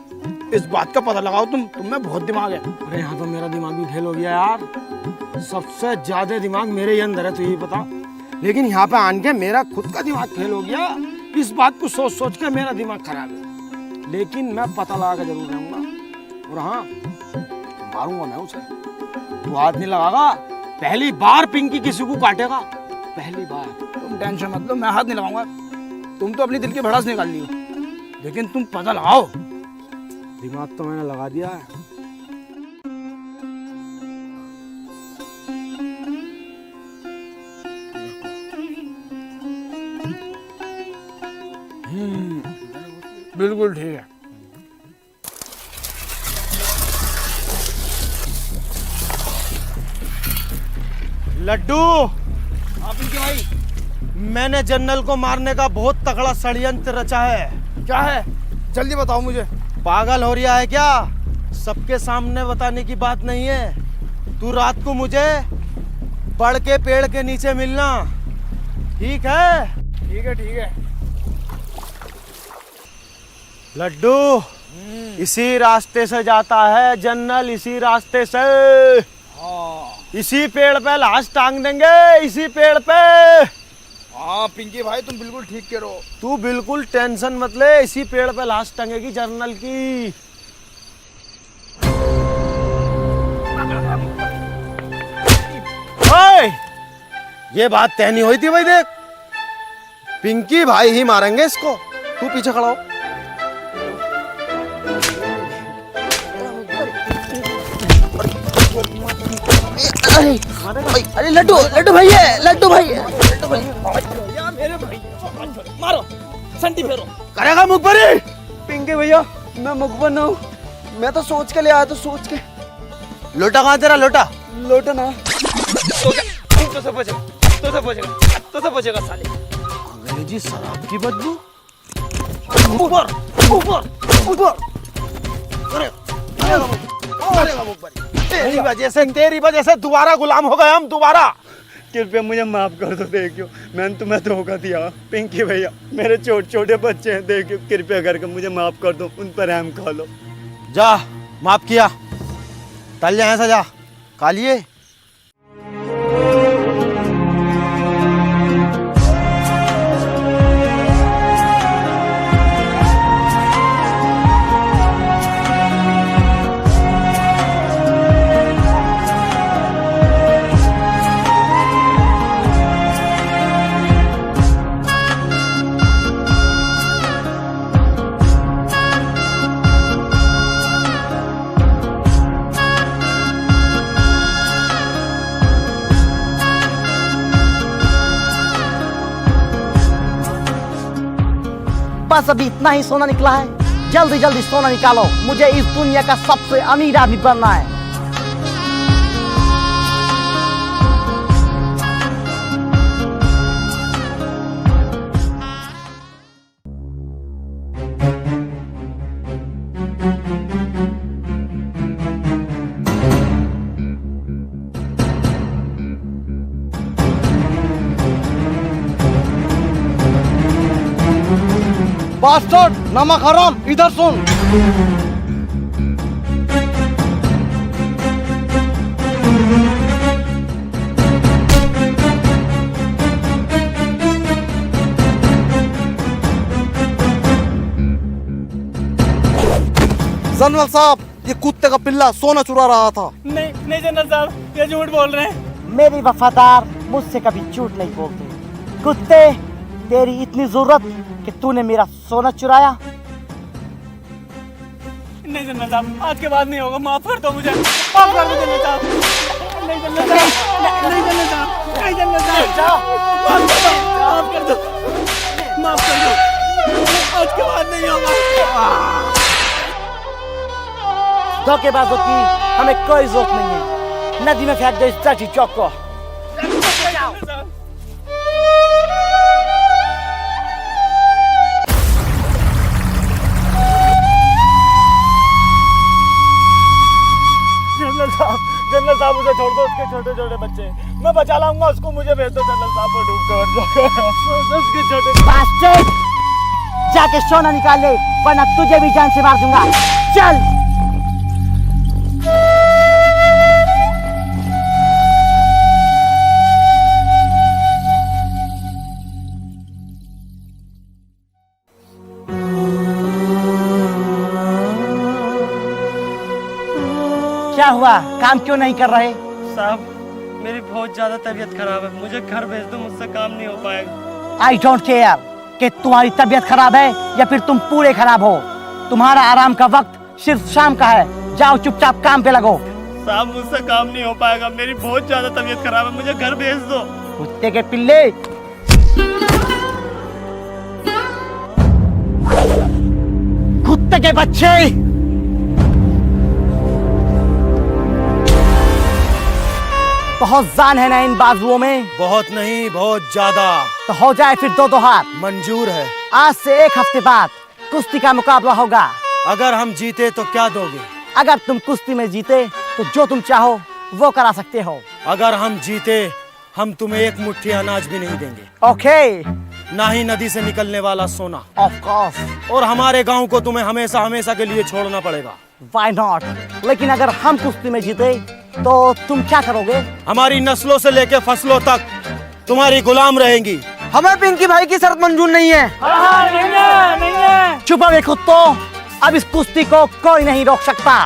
इस बात का पता लगाओ तुम में बहुत दिमाग है। अरे यहाँ तो मेरा दिमाग भी फेल हो गया यार। सबसे ज्यादा दिमाग मेरे ही अंदर है, तो यही पता। लेकिन यहाँ पे आन के मेरा खुद का दिमाग फेल हो गया। इस बात को सोच सोच के मेरा दिमाग खराब है। लेकिन मैं पता लगा के जरूर रहूंगा। और हाँ, मारूंगा मैं उसे। तू हाथ नहीं लगागा। पहली बार पिंकी किसी को काटेगा, पहली बार। तुम टेंशन मत लो, मैं हाथ नहीं लगाऊंगा। तुम तो अपनी दिल की भड़ास निकाल ली हो, लेकिन तुम पता लगाओ। दिमाग तो मैंने लगा दिया है। बिल्कुल ठीक है। लड्डू, आप इनके भाई, मैंने जनरल को मारने का बहुत तगड़ा षड्यंत्र रचा है। क्या है? जल्दी बताओ मुझे। पागल हो रहा है क्या? सबके सामने बताने की बात नहीं है। तू रात को मुझे बड़ के पेड़ के नीचे मिलना, ठीक है? ठीक है, ठीक है। लड्डू, इसी रास्ते से जाता है जनरल, इसी रास्ते से। इसी पेड़ पे लाश टांग देंगे, इसी पेड़ पे। हाँ पिंकी भाई, तुम बिल्कुल ठीक कह रहे हो। तू बिल्कुल टेंशन मत ले, इसी पेड़ पे लाश टंगेगी जनरल की। ओए, ये बात तय नहीं हुई थी भाई। देख, पिंकी भाई ही मारेंगे इसको। तू पीछे खड़ा हो। अरे लड्डू भाई है, लड्डू भाई मेरे भाई, मारो, संटी फेरो। करेगा मुखबरी? पिंकी भैया, मैं मुखबर ना हूँ, मैं तो सोच के ले आया, तो सोच के। लोटा कहाँ तेरा? लोटा लोटा ना। तो से बचेगा साले। अंग्रेजी शराब की बदबू। ऊपर ऊपर ऊपर। तेरी वजह से दोबारा गुलाम हो गए हम, दोबारा। कृपया मुझे माफ कर दो। देखियो, मैंने तुम्हें धोखा दिया। पिंकी भैया, मेरे छोटे छोटे बच्चे हैं, देखियो कृपया करके मुझे माफ कर दो, उन पर रहम खा लो। जा, माफ किया। टल जाए ऐसा, जा कालिए। बस अभी इतना ही सोना निकला है। जल्दी जल्दी सोना निकालो, मुझे इस दुनिया का सबसे अमीर आदमी बनना है। बास्टर्ड, नमक हराम, इधर सुन। जनरल साहब, ये कुत्ते का पिल्ला सोना चुरा रहा था। नहीं जनरल साहब, ये झूठ बोल रहे हैं। मेरी वफादार मुझसे कभी झूठ नहीं बोलते। कुत्ते, तेरी इतनी जरूरत कि तूने मेरा सोना चुराया? नहीं जनरल साहब, आज के बाद नहीं होगा, माफ कर दो मुझे, माफ कर दो जनरल साहब। नहीं जनरल साहब, नहीं जनरल साहब, नहीं जनरल साहब, माफ कर दो, माफ कर दो, आज के बाद नहीं होगा। धोखेबाजों की हमें कोई जरूरत नहीं है। नदी में फेंक दो इस डर्टी चौक को। जनरल साहब मुझे छोड़ दो, उसके छोटे छोटे बच्चे मैं बचा लाऊंगा उसको, मुझे भेज दो जनरल साहब, वो डूब कर उसके छोटे। बास्टर्ड, जाके सोना निकाल ले, वरना तुझे भी जान से मार दूंगा। चल। क्या हुआ, काम क्यों नहीं कर रहे? साहब मेरी बहुत ज्यादा तबीयत खराब है, मुझे घर भेज दो, मुझसे काम नहीं हो पाएगा। आई डोंट केयर कि तुम्हारी तबीयत खराब है या फिर तुम पूरे खराब हो। तुम्हारा आराम का वक्त सिर्फ शाम का है। जाओ चुपचाप काम पे लगो। साहब मुझसे काम नहीं हो पाएगा, मेरी बहुत ज्यादा तबीयत खराब है, मुझे घर भेज दो। कुत्ते के पिल्ले, कुत्ते के बच्चे, बहुत जान है ना इन बाजुओं में? बहुत नहीं, बहुत ज्यादा। तो हो जाए फिर दो हाथ। मंजूर है। आज से एक हफ्ते बाद कुश्ती का मुकाबला होगा। अगर हम जीते तो क्या दोगे? अगर तुम कुश्ती में जीते तो जो तुम चाहो वो करा सकते हो। अगर हम जीते हम तुम्हें एक मुट्ठी अनाज भी नहीं देंगे। ओके। ना ही नदी से निकलने वाला सोना। Of course. और हमारे गांव को तुम्हें हमेशा हमेशा के लिए छोड़ना पड़ेगा। Why not? लेकिन अगर हम कुश्ती में जीते तो तुम क्या करोगे? हमारी नस्लों से लेकर फसलों तक तुम्हारी गुलाम रहेंगी। हमें पिंकी भाई की शर्त मंजूर नहीं है। नहीं है। चुप रहे कुत्तों, अब इस कुश्ती को कोई नहीं रोक सकता।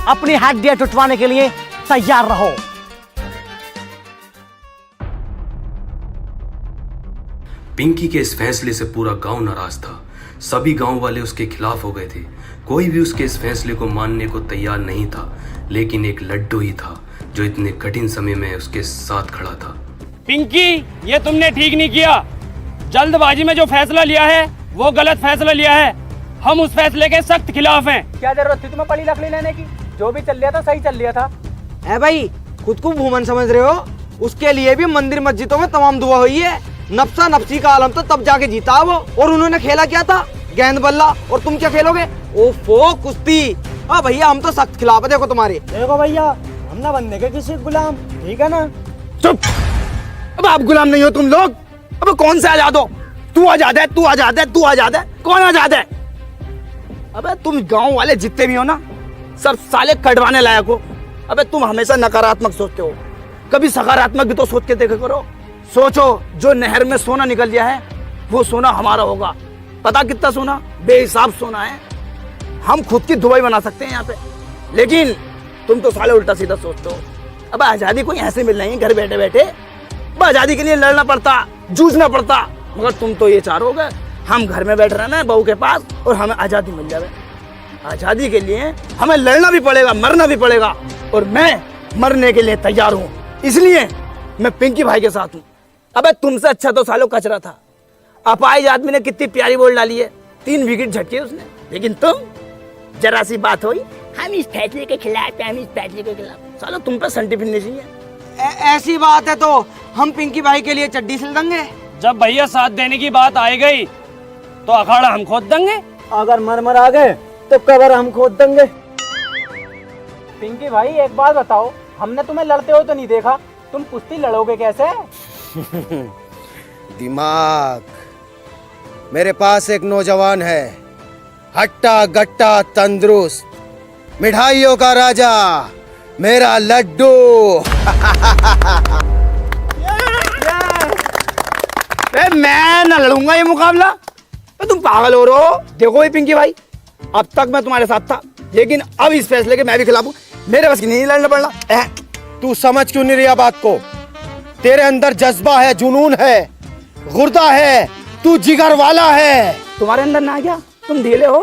अपनी हड्डियां टुटवाने के लिए तैयार रहो। पिंकी के इस फैसले से पूरा गांव नाराज था। सभी गांव वाले उसके खिलाफ हो गए थे। कोई भी उसके इस फैसले को मानने को तैयार नहीं था, लेकिन एक लड्डू ही था जो इतने कठिन समय में उसके साथ खड़ा था। पिंकी, ये तुमने ठीक नहीं किया। जल्दबाजी में जो फैसला लिया है वो गलत फैसला लिया है। हम उस फैसले के सख्त खिलाफ हैं। क्या जरूरत थी तुम्हें पड़ी लकड़ी लेने की? जो भी चल लिया था सही चल लिया था। है भाई, खुद को भूमन समझ रहे हो? उसके लिए भी मंदिर मस्जिदों में तमाम दुआ हुई है। नफ्सा नफ्सी का आलम तो तब जाके जीता वो। और उन्होंने खेला क्या था? गेंद बल्ला। और तुम क्या खेलोगे? ओफो, कुश्ती। हाँ भैया, हम तो सख्त खिलाफ है। देखो तुम्हारे। देखो भैया, हम ना बनने के किसी गुलाम, ठीक है ना? चुप। अब आप गुलाम नहीं हो तुम लोग। अब कौन से आजाद हो? तू आजाद है, तू आजाद है, तू आजाद है। कौन आजाद है? अबे तुम गांव वाले जितने भी हो ना, सब साले कटवाने लायक हो। अबे तुम हमेशा नकारात्मक सोचते हो, कभी सकारात्मक भी तो सोच के देखा करो। सोचो, जो नहर में सोना निकल गया है वो सोना हमारा होगा। पता कितना सोना? बेहिसाब सोना है। हम खुद की दुबई बना सकते हैं यहाँ पे, लेकिन तुम तो साले उल्टा सीधा सोचते हो। अब आजादी कोई ऐसे मिल रही है घर बैठे बैठे? अब आजादी के लिए लड़ना पड़ता, जूझना पड़ता। मगर तुम तो ये चाहोगे हम घर में बैठ रहना है बहू के पास और हमें आजादी मिल जाए। आजादी के लिए हमें लड़ना भी पड़ेगा, मरना भी पड़ेगा, और मैं मरने के लिए तैयार हूँ। इसलिए मैं पिंकी भाई के साथ हूँ। अबे तुमसे अच्छा तो सालों कचरा था। अपाहिज आदमी ने कितनी प्यारी बॉल डाली है, 3 विकेट झटके उसने। लेकिन तुम, जरा सी बात हुई, हम इस फैसले के खिलाफ हैं, हम इस फैसले के खिलाफ। सालों तुम पे संटी फिनिशिंग है। ऐसी बात है तो हम पिंकी भाई के लिए चड्डी सिल देंगे। जब भैया साथ देने की बात आई गई तो अखाड़ा हम खोद देंगे। अगर मर आ गए तो कबर हम खोद देंगे। पिंकी भाई एक बात बताओ, हमने तुम्हें लड़ते हो तो नहीं देखा, तुम कुश्ती लड़ोगे कैसे? दिमाग। मेरे पास एक नौजवान है, हट्टा गट्टा तंदुरुस्त, मिठाइयों का राजा, मेरा लड्डू। मैं ना लड़ूंगा ये मुकाबला। तुम पागल हो रहे हो। देखो ये पिंकी भाई, अब तक मैं तुम्हारे साथ था, लेकिन अब इस फैसले के मैं भी खिलाफ हूँ। मेरे बस की नहीं लड़ना पड़ना। तू समझ क्यों नहीं रही बात को? तेरे अंदर जज्बा है, जुनून है, गुर्दा है, तू जिगर वाला है। तुम्हारे अंदर ना क्या, तुम ढीले हो।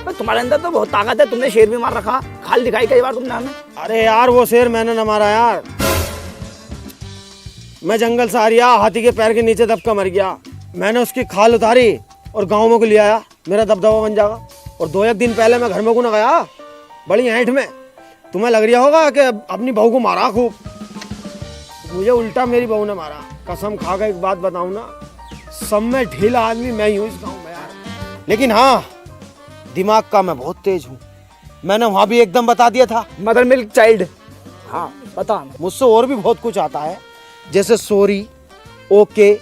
पर तुम्हारे अंदर तो बहुत ताकत है, तुमने शेर भी मार रखा, खाल दिखाई कई बार तुमने हमें। अरे यार वो शेर मैंने न मारा यार, मैं जंगल से आ रिया, हाथी के पैर के नीचे दबका मर गया। मैंने उसकी खाल उतारी और गाँव में को ले आया, मेरा दबदबा बन जाएगा। और 2-1 दिन पहले मैं घर में को न गया, बड़ी ऐंठ में। तुम्हें लग रहा होगा कि अपनी बहू को मारा खूब, मुझे उल्टा मेरी बहू ने मारा। कसम खा के एक बात बताऊं ना, सब में ढीला आदमी मैं ही हूँ इस गाँव में यार। लेकिन हाँ, दिमाग का मैं बहुत तेज हूँ। मैंने वहाँ भी एकदम बता दिया था, मदर मिल्क चाइल्ड। हाँ बता। मुझसे और भी बहुत कुछ आता है, जैसे सॉरी, ओके,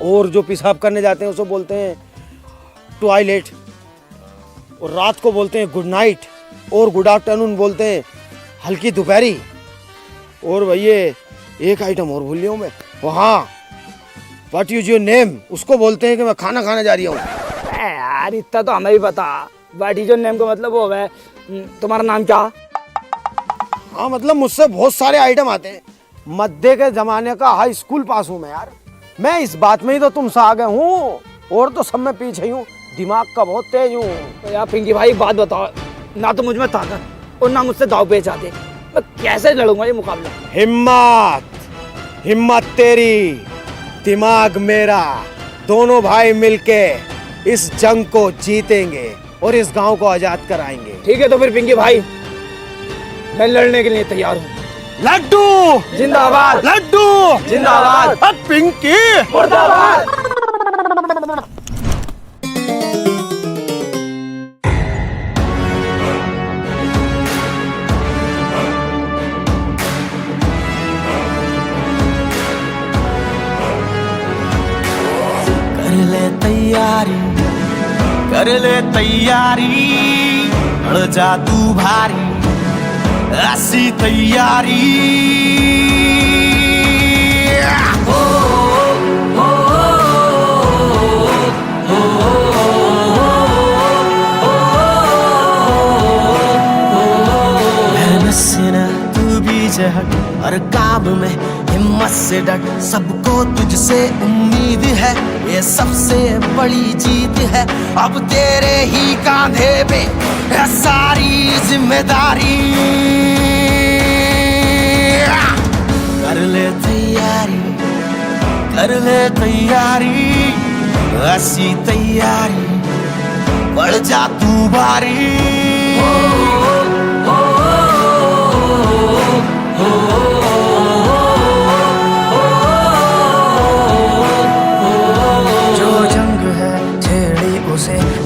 और जो पेशाब करने जाते हैं उसे बोलते हैं टॉयलेट, और रात को बोलते हैं गुड नाइट, और गुड आफ्टरनून बोलते हैं हल्की दोपहरी। और भैया एक आइटम और भूल लिया हूँ मैं, वहाँ व्हाट इज योर नेम, उसको बोलते हैं कि मैं खाना खाने जा रही हूँ। यार इतना तो हमें भी पता, व्हाट इज योर नेम का मतलब वो है तुम्हारा नाम क्या? हाँ मतलब मुझसे बहुत सारे आइटम आते हैं। मध्य के जमाने का हाई स्कूल पास हूँ मैं यार। मैं इस बात में ही तो तुमसे आगे हूँ, और तो सब में पीछे ही हूँ। दिमाग का बहुत तेज हूँ। तो यार पिंकी भाई बात बताओ, ना तो मुझ में ताकत और ना मुझसे दाव पेच आते, मैं कैसे लड़ूंगा ये मुकाबला? हिम्मत, हिम्मत तेरी, दिमाग मेरा, दोनों भाई मिलके इस जंग को जीतेंगे और इस गांव को आजाद कराएंगे। ठीक है तो फिर पिंकी भाई, मैं लड़ने के लिए तैयार हूँ। लड्डू जिंदाबाद, लड्डू जिंदाबाद, पिंकी मुर्दाबाद। कर ले तैयारी, अड़ जा तू भारी, ऐसी तैयारी। मेहनत से ना तू भी हट, हर काम में हिम्मत से डट, सबको तुझसे उम्मीद है, ये सबसे बड़ी जीत है। अब तेरे ही कांधे पे है सारी जिम्मेदारी। कर ले तैयारी, कर ले तैयारी, ऐसी तैयारी, बढ़ जा तू भारी।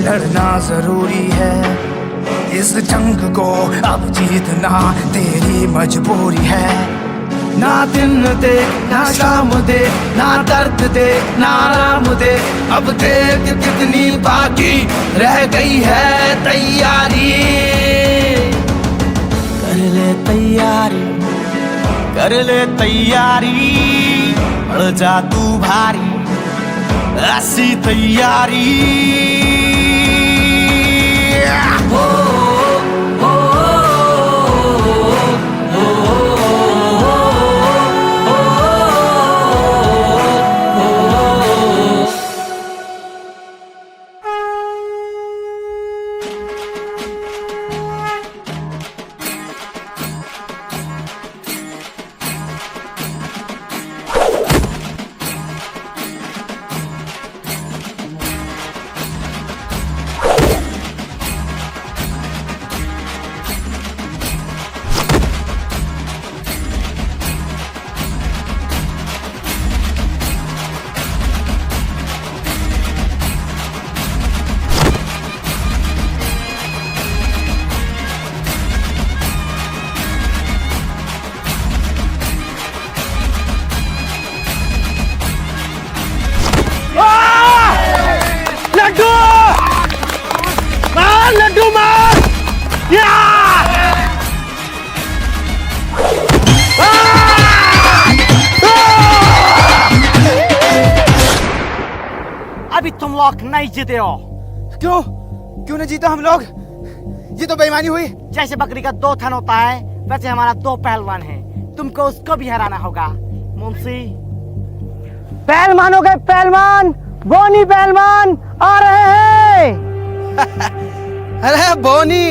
लड़ना जरूरी है, इस जंग को अब जीतना तेरी मजबूरी है। ना दिन देख ना शाम देख, ना दर्द देख ना आराम देख, अब देख कितनी बाकी रह गई है तैयारी। कर ले तैयारी, कर ले तैयारी, बढ़ जा तू भारी, ऐसी तैयारी। तुम लोग नहीं जीते हो। क्यों क्यों नहीं जीता हम लोग? ये तो बेईमानी हुई। जैसे बकरी का 2 थन होता है वैसे हमारा 2 पहलवान है, तुमको उसको भी हराना होगा। मुंशी पहलवान हो गए पहलवान, बोनी पहलवान आ रहे हैं। अरे बोनी,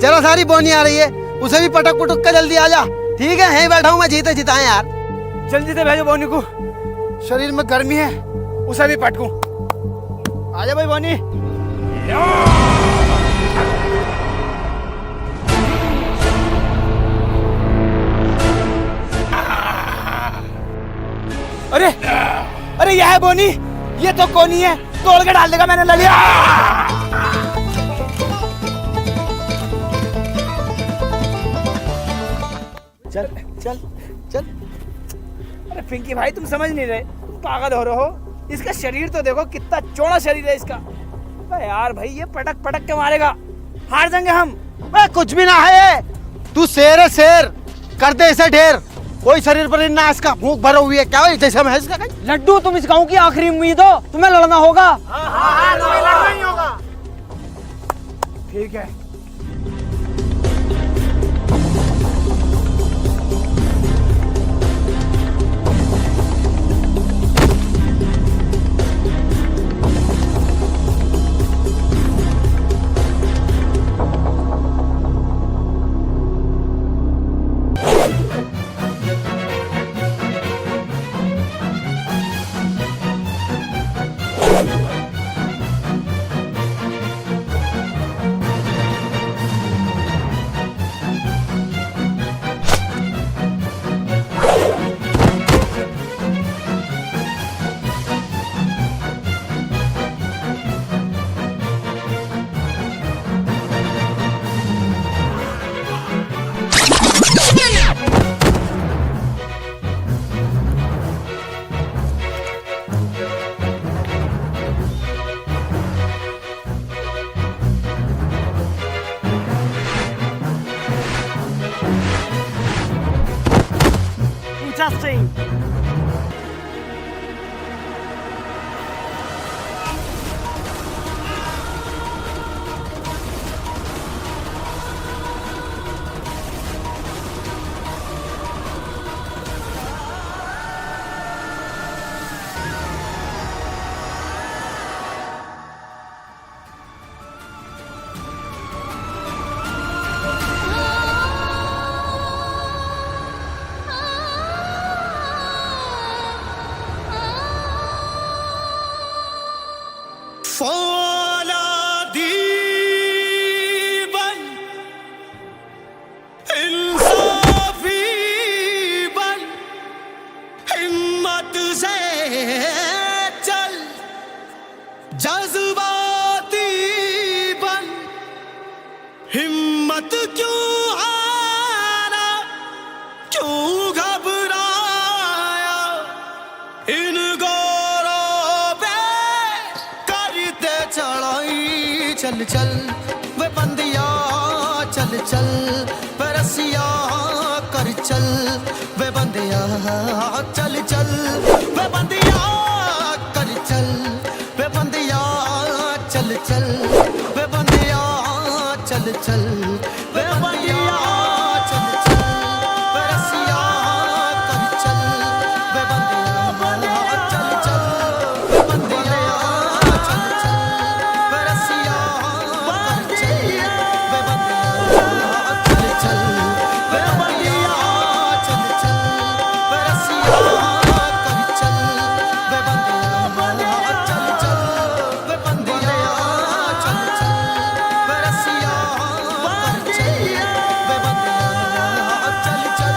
चलो सारी बोनी आ रही है, उसे भी पटक पुटक कर जल्दी आ जा। ठीक है, यहीं बैठा हूँ मैं, जीते जिताए यार। जल्दी से भेजो बोनी को, शरीर में गर्मी है, उसे भी पटकूं। आजा भाई बोनी। अरे अरे यह है बोनी, ये तो कोनी है, तोड़ के डाल देगा, मैंने ले लिया। चल चल चल। अरे पिंकी भाई तुम समझ नहीं रहे, तुम पागल हो रहे हो। इसका शरीर तो देखो, कितना चौड़ा शरीर है इसका। अरे यार भाई ये पटक पटक के मारेगा, हार जाएंगे हम। कुछ भी ना है, तू शेर है शेर, कर दे इसे ढेर। कोई शरीर पर ना, इसका भूख भरा हुई है क्या हो, जैसे मैं इसका। लड्डू तुम इस गांव की आखिरी उम्मीद हो, तुम्हें लड़ना होगा। लड़ना ही होगा। ठीक है। Interesting. जज्बाती बन, हिम्मत क्यों हारा, क्यों घबराया, इन गोरों पे करते चढ़ाई। चल चल वे बंदिया, चल चल वे रसिया, कर चल वे बंदिया, चल चल वे बंदिया, कर चल वे बंदिया, चल चल वे बंदिया, चल चल वे बंदिया, चल चल वे रसिया, कर चल वे बंदिया, चल चल वे बंदिया, चल चल वे रसिया, कर चल वे बंदिया, चल चल वे बंदिया, चल चल वे रसिया, कर चल वे बंदिया, चल चल वे बंदिया, चल चल वे रसिया, कर चल वे बंदिया, चल चल।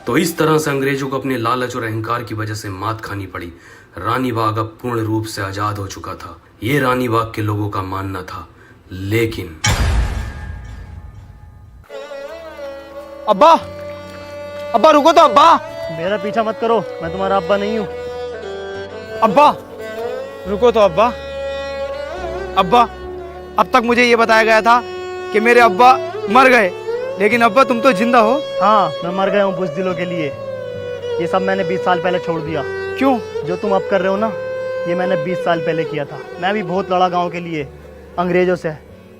तो इस तरह से अंग्रेजों को अपने लालच और अहंकार की वजह से मात खानी पड़ी। रानी बाग अब पूर्ण रूप से आजाद हो चुका था, ये रानी बाग के लोगों का मानना था। लेकिन अब्बा, अब्बा रुको तो अब्बा। मेरा पीछा मत करो, मैं तुम्हारा अब्बा नहीं हूँ। अब्बा रुको तो अब्बा। अब्बा अब तक मुझे ये बताया गया था कि मेरे अब्बा मर गए, लेकिन अब्बा तुम तो जिंदा हो। हाँ, मैं मर गया हूँ बुज़दिलों के लिए। ये सब मैंने 20 साल पहले छोड़ दिया। क्यों? जो तुम अब कर रहे हो ना, ये मैंने 20 साल पहले किया था। मैं भी बहुत लड़ा गांव के लिए अंग्रेज़ों से,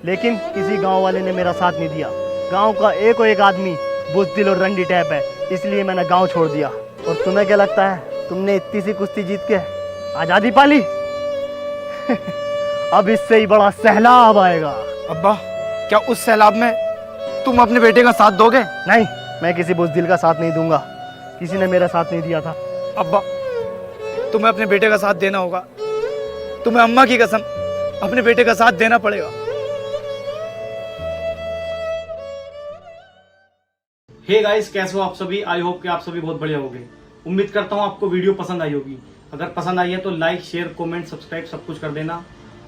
लेकिन किसी गांव वाले ने मेरा साथ नहीं दिया। गांव का एक आदमी बुज़दिल और रंडी टाइप है, इसलिए मैंने गांव छोड़ दिया। और तुम्हें क्या लगता है, तुमने इतनी सी कुश्ती जीत के आज़ादी पाली? अब इससे ही बड़ा सैलाब आएगा। अब्बा, क्या उस सैलाब में तुम अपने बेटे का साथ दोगे? नहीं, मैं किसी बुज़दिल का साथ नहीं दूंगा। किसी ने मेरा साथ नहीं दिया था। अब्बा, तुम्हें अपने बेटे का साथ देना होगा। तुम्हें अम्मा की कसम अपने बेटे का साथ देना पड़ेगा। हे गाइस, कैसे हो आप सभी? आई होप कि आप सभी बहुत बढ़िया होंगे। उम्मीद करता हूँ आपको वीडियो पसंद आई होगी। अगर पसंद आई है तो लाइक, शेयर, कमेंट, सब्सक्राइब सब कुछ कर देना।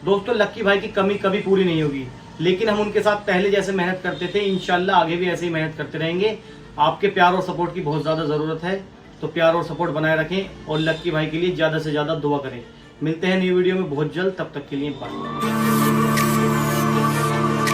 दोस्तों, लक्की भाई की कमी कभी पूरी नहीं होगी, लेकिन हम उनके साथ पहले जैसे मेहनत करते थे, इंशाल्लाह आगे भी ऐसे ही मेहनत करते रहेंगे। आपके प्यार और सपोर्ट की बहुत ज़्यादा ज़रूरत है, तो प्यार और सपोर्ट बनाए रखें और लक्की भाई के लिए ज़्यादा से ज़्यादा दुआ करें। मिलते हैं नई वीडियो में बहुत जल्द, तब तक के लिए बाय।